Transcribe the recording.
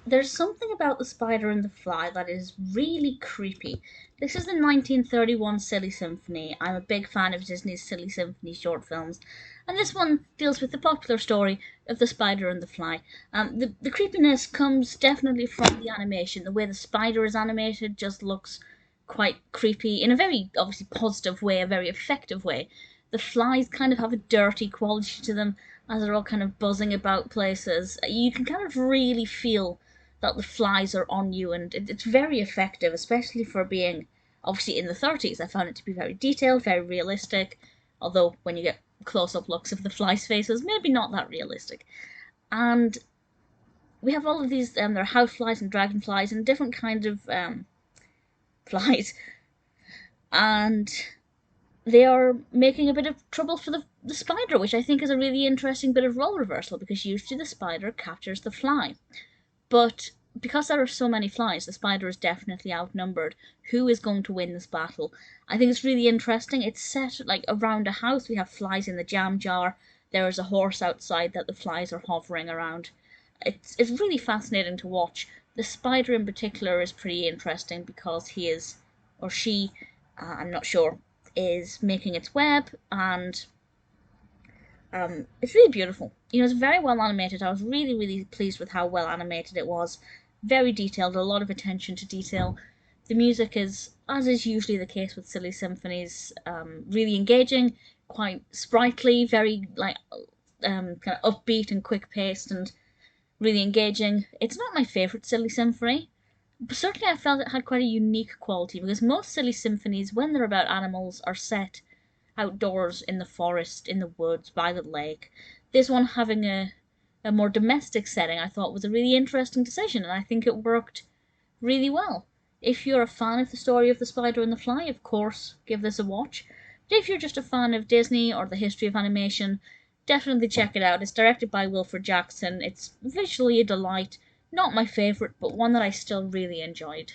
There's something about the spider and the fly that is really creepy. This is the 1931 Silly Symphony. I'm a big fan of Disney's Silly Symphony short films, and this one deals with the popular story of the spider and the fly. The creepiness comes definitely from the animation. The way the spider is animated just looks quite creepy in a very obviously positive way, a very effective way. The flies kind of have a dirty quality to them as they're all kind of buzzing about places. You can kind of really feel that the flies are on you, and it's very effective, especially for being obviously in the 30s. I found it to be very detailed, very realistic, although when you get close up looks of the flies' faces, maybe not that realistic. And we have all of these, there are houseflies and dragonflies and different kinds of flies, and they are making a bit of trouble for the spider, which I think is a really interesting bit of role reversal because usually the spider captures the fly. But because there are so many flies, the spider is definitely outnumbered. Who is going to win this battle? I think it's really interesting. It's set like around a house. We have flies in the jam jar. There is a horse outside that the flies are hovering around. It's really fascinating to watch. The spider in particular is pretty interesting because he is, or she, I'm not sure, is making its web, and it's really beautiful. It's very well animated. I was really, really pleased with how well animated it was. Very detailed, a lot of attention to detail. The music is, as is usually the case with silly symphonies, really engaging, quite sprightly, very kind of upbeat and quick paced, and really engaging. It's not my favourite silly symphony, but certainly I felt it had quite a unique quality because most silly symphonies, when they're about animals, are set outdoors in the forest, in the woods, by the lake. This one having a more domestic setting I thought was a really interesting decision, and I think it worked really well. If you're a fan of the story of the spider and the fly, of course, give this a watch. But if you're just a fan of Disney or the history of animation, definitely check it out. It's directed by Wilfred Jackson. It's visually a delight. Not my favourite, but one that I still really enjoyed.